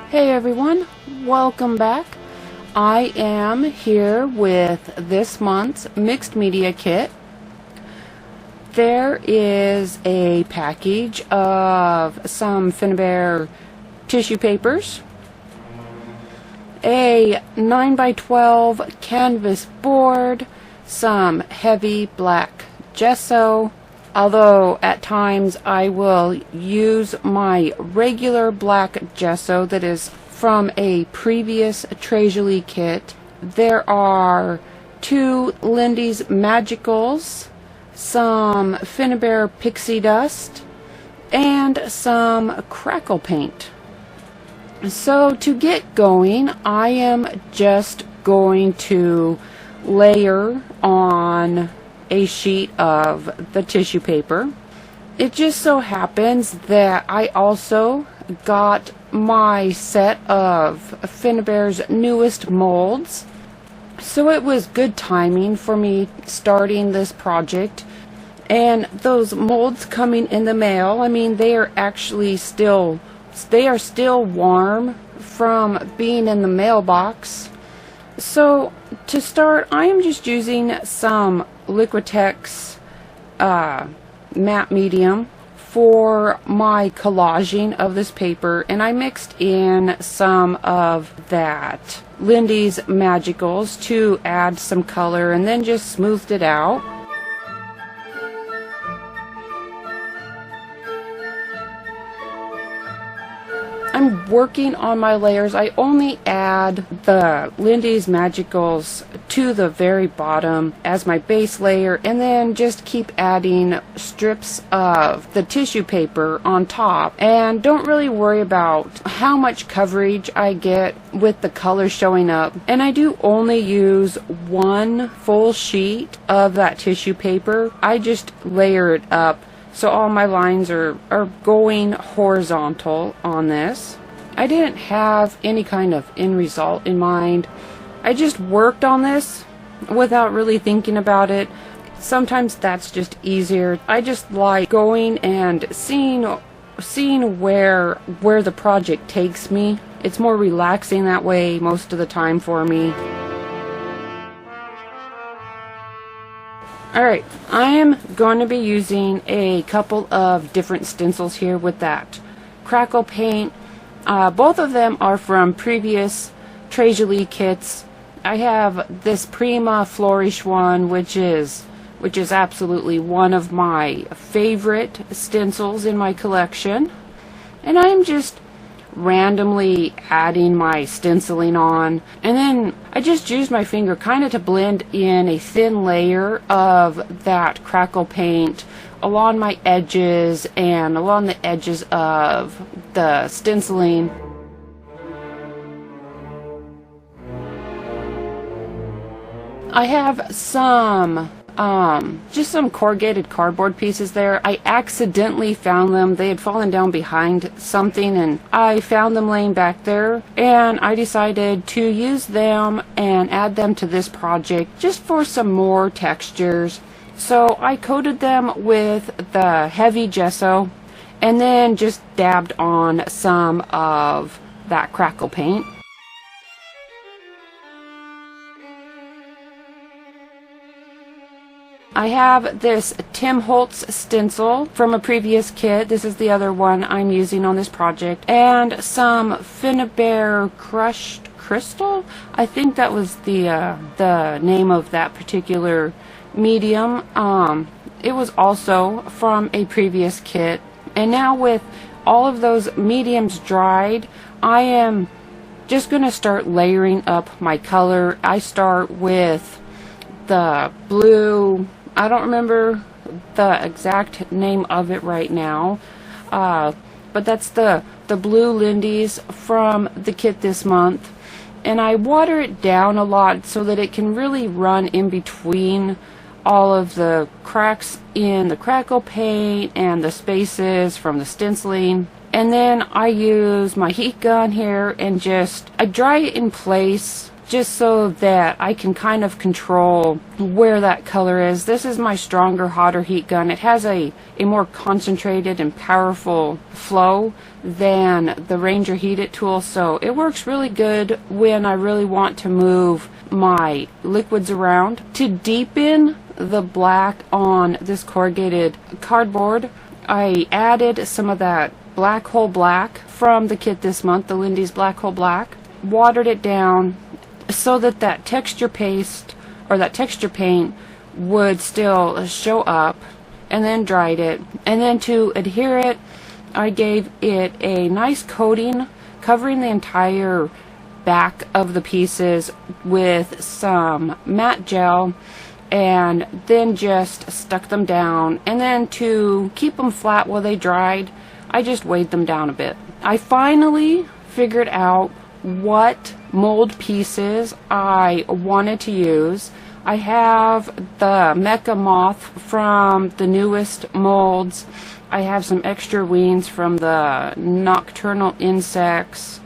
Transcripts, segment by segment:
Hey everyone, welcome back. I am here with this month's mixed media kit. There is a package of some Finnabair tissue papers, a 9x12 canvas board, some heavy black gesso, although at times I will use my regular black gesso that is from a previous Jolie kit. There are two Lindy's Magicals, some Finnabair Pixie Dust, and some Crackle Paint. So to get going, I am just going to layer on a sheet of the tissue paper. It just so happens that I also got my set of Finnabair's newest molds, so it was good timing for me starting this project. And those molds coming in the mail, I mean, they are still warm from being in the mailbox. So to start, I am just using some Liquitex matte medium for my collaging of this paper, and I mixed in some of that Lindy's Magicals to add some color and then just smoothed it out. I'm working on my layers. I only add the Lindy's Magicals to the very bottom as my base layer, and then just keep adding strips of the tissue paper on top, and don't really worry about how much coverage I get with the color showing up. And I do only use one full sheet of that tissue paper. I just layer it up so all my lines are going horizontal on this. I didn't have any kind of end result in mind. I just worked on this without really thinking about it. Sometimes that's just easier. I just like going and seeing where the project takes me. It's more relaxing that way most of the time for me. Alright, I am going to be using a couple of different stencils here with that Crackle Paint. Both of them are from previous Jolie kits. I have this Prima Flourish one, which is absolutely one of my favorite stencils in my collection. And I am just randomly adding my stenciling on, and then I just use my finger kind of to blend in a thin layer of that Crackle Paint along my edges and along the edges of the stenciling. I have some just some corrugated cardboard pieces there. I accidentally found them. They had fallen down behind something, and I found them laying back there, and I decided to use them and add them to this project just for some more textures. So I coated them with the heavy gesso and then just dabbed on some of that Crackle Paint. I have this Tim Holtz stencil from a previous kit. This is the other one I'm using on this project. And some Finnabair Crushed Crystal. I think that was the name of that particular medium. It was also from a previous kit. And now with all of those mediums dried, I am just going to start layering up my color. I start with the blue. I don't remember the exact name of it right now, but that's the blue Lindy's from the kit this month. And I water it down a lot so that it can really run in between all of the cracks in the Crackle Paint and the spaces from the stenciling. And then I use my heat gun here and I dry it in place just so that I can kind of control where that color is. This is my stronger, hotter heat gun. It has a more concentrated and powerful flow than the Ranger Heat It tool, so it works really good when I really want to move my liquids around. To deepen the black on this corrugated cardboard, I added some of that Black Hole Black from the kit this month, the Lindy's Black Hole Black, watered it down so that that texture paste or that texture paint would still show up, and then dried it. And then to adhere it, I gave it a nice coating covering the entire back of the pieces with some matte gel, and then just stuck them down. And then to keep them flat while they dried, I just weighed them down a bit. I finally figured out what mold pieces I wanted to use. I have the Mecha Moth from the newest molds. I have some extra wings from the Nocturnal Insects.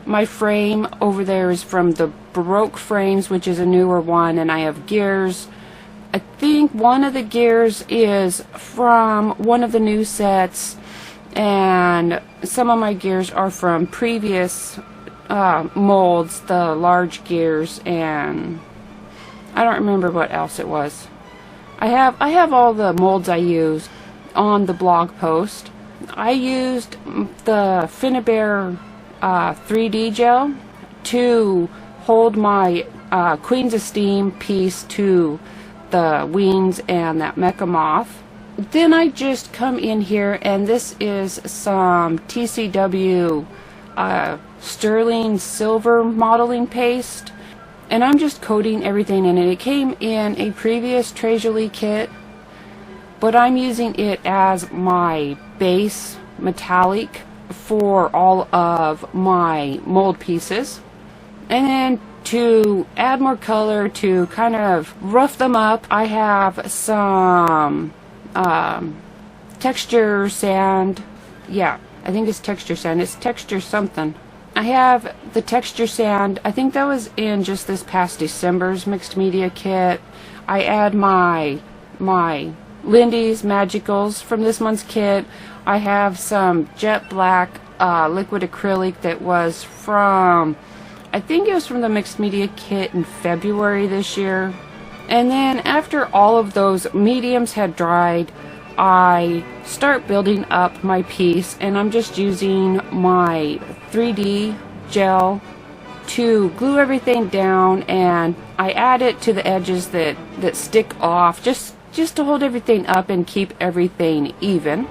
My frame over there is from the Baroque Frames, which is a newer one, and I have gears. I think one of the gears is from one of the new sets, and some of my gears are from previous molds, the large gears, and I don't remember what else it was. I have all the molds I use on the blog post. I used the Finnabair 3D gel to hold my Queen's Esteem piece to the wings and that Mecha Moth. Then I just come in here, and this is some TCW sterling silver modeling paste, and I'm just coating everything in it. It came in a previous Jolie kit, but I'm using it as my base metallic for all of my mold pieces. And then to add more color, to kind of rough them up, I have some texture sand. Yeah, I think it's texture sand. It's texture something. I have the texture sand. I think that was in just this past December's mixed media kit. I add my Lindy's Magicals from this month's kit. I have some jet black liquid acrylic that was from, I think it was from the mixed media kit in February this year. And then after all of those mediums had dried, I start building up my piece, and I'm just using my 3D gel to glue everything down, and I add it to the edges that stick off, just to hold everything up and keep everything even.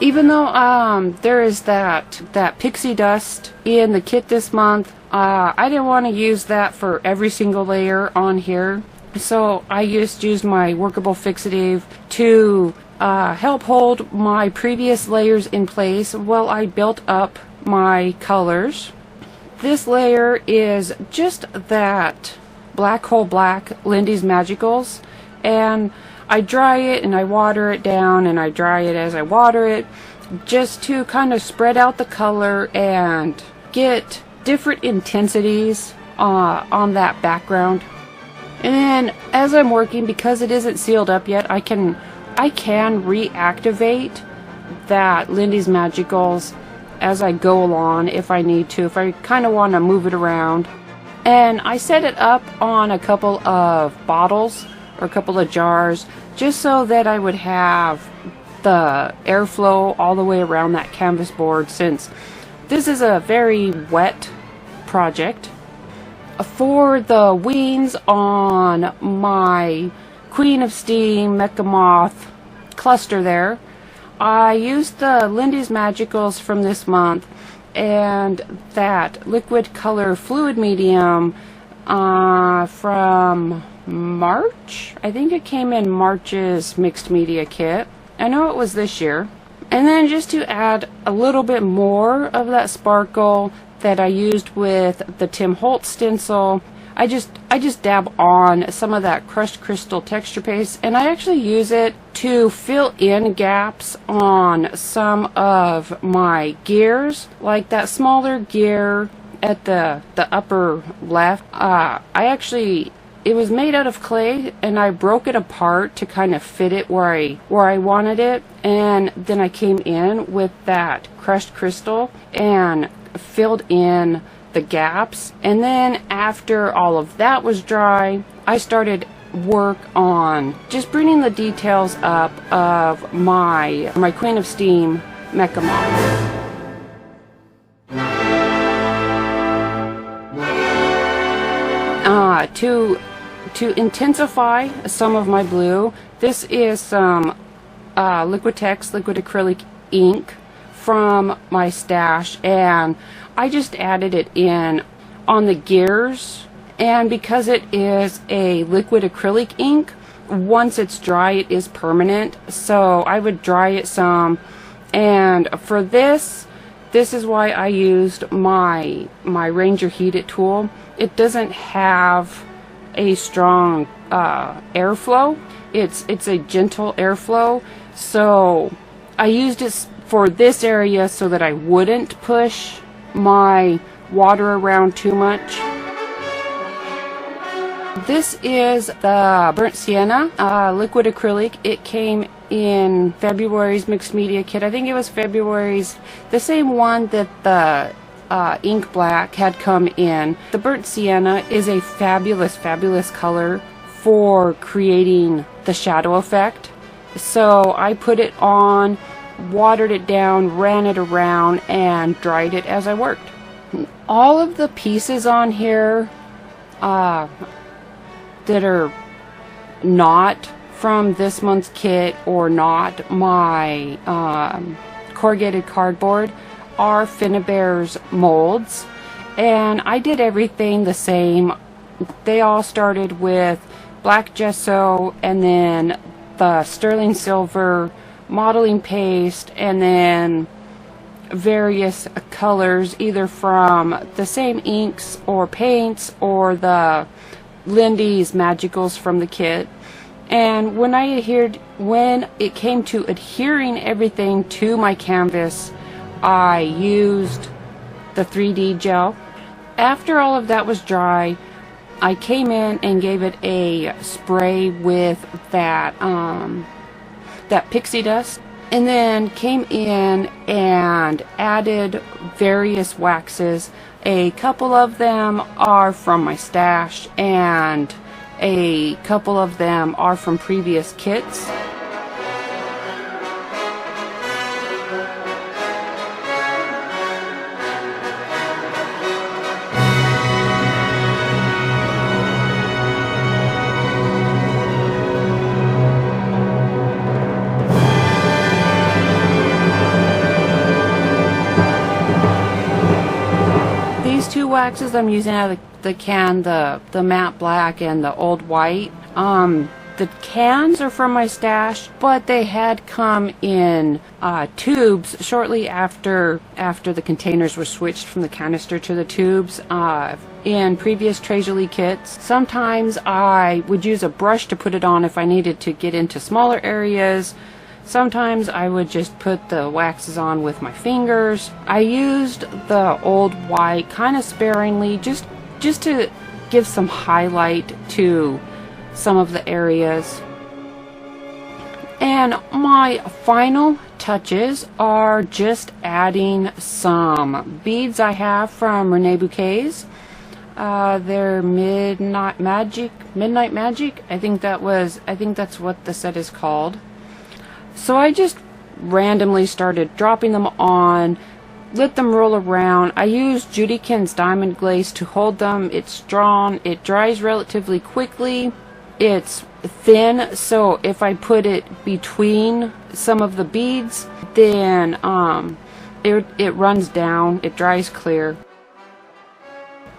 Even though there is that Pixie Dust in the kit this month, I didn't want to use that for every single layer on here, so I just used my workable fixative to help hold my previous layers in place while I built up my colors. This layer is just that Black Hole Black Lindy's Magicals, and I dry it and I water it down, and I dry it as I water it, just to kind of spread out the color and get different intensities on that background. And then as I'm working, because it isn't sealed up yet, I can reactivate that Lindy's Magicals as I go along if I need to, if I kind of want to move it around. And I set it up on a couple of bottles or a couple of jars, just so that I would have the airflow all the way around that canvas board, since this is a very wet project. For the wings on my Queen of Steam Mecha Moth cluster there, I used the Lindy's Magicals from this month and that liquid color fluid medium from March. I think it came in March's mixed media kit. I know it was this year. And then just to add a little bit more of that sparkle that I used with the Tim Holtz stencil, I just dab on some of that crushed crystal texture paste, and I actually use it to fill in gaps on some of my gears, like that smaller gear at the upper left. It was made out of clay, and I broke it apart to kind of fit it where I wanted it, and then I came in with that crushed crystal and filled in the gaps. And then after all of that was dry, I started work on just bringing the details up of my Queen of Steam Mecha Moth. To intensify some of my blue, this is some Liquid Acrylic ink from my stash, and I just added it in on the gears. And because it is a liquid acrylic ink, once it's dry, it is permanent. So I would dry it some, and for this is why I used my Ranger Heat It tool. It doesn't have a strong airflow. It's a gentle airflow, so I used it for this area so that I wouldn't push my water around too much. This is the Burnt Sienna liquid acrylic. It came in February's mixed media kit. I think it was February's, the same one that the ink black had come in. The Burnt Sienna is a fabulous color for creating the shadow effect. So I put it on, watered it down, ran it around, and dried it as I worked. All of the pieces on here that are not from this month's kit or not my corrugated cardboard are Finnabair's Moulds, and I did everything the same. They all started with black gesso, and then the sterling silver modeling paste, and then various colors, either from the same inks or paints or the Lindy's magicals from the kit. And when it came to adhering everything to my canvas, I used the 3D gel. After all of that was dry, I came in and gave it a spray with that Pixie Dust, and then came in and added various waxes. A couple of them are from my stash, and a couple of them are from previous kits. Waxes I'm using out of the can, the matte black and the old white. The cans are from my stash, but they had come in tubes shortly after the containers were switched from the canister to the tubes in previous Jolie kits. Sometimes I would use a brush to put it on if I needed to get into smaller areas. Sometimes I would just put the waxes on with my fingers. I used the old white kind of sparingly, just to give some highlight to some of the areas. And my final touches are just adding some beads I have from Rene Bouquets. They're Midnight Magic. I think that's what the set is called. So I just randomly started dropping them on, let them roll around. I used Judykin's Diamond Glaze to hold them. It's drawn, it dries relatively quickly, it's thin, so if I put it between some of the beads, then it runs down, it dries clear.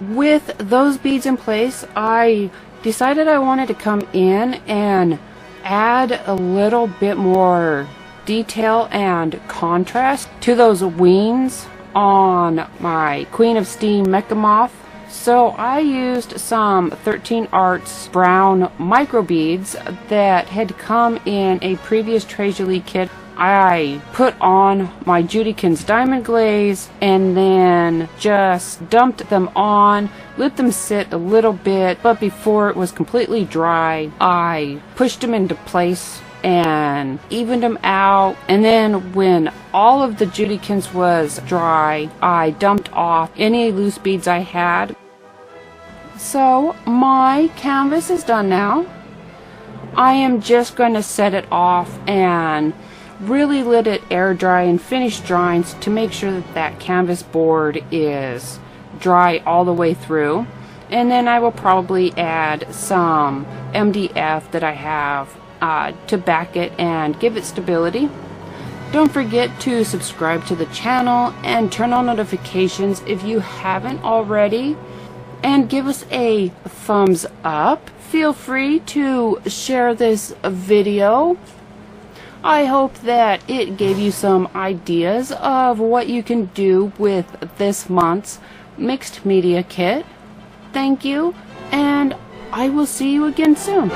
With those beads in place, I decided I wanted to come in and add a little bit more detail and contrast to those wings on my Queen of Steam Mecha Moth. So I used some 13 Arts brown micro beads that had come in a previous Jolie kit. I put on my Judykins diamond glaze and then just dumped them on, let them sit a little bit, but before it was completely dry, I pushed them into place and evened them out. And then when all of the Judykins was dry, I dumped off any loose beads I had. So my canvas is done now. I am just going to set it off and really let it air dry and finish drying to make sure that that canvas board is dry all the way through. And then I will probably add some MDF that I have to back it and give it stability. Don't forget to subscribe to the channel and turn on notifications if you haven't already, and give us a thumbs up. Feel free to share this video. I hope that it gave you some ideas of what you can do with this month's mixed media kit. Thank you, and I will see you again soon.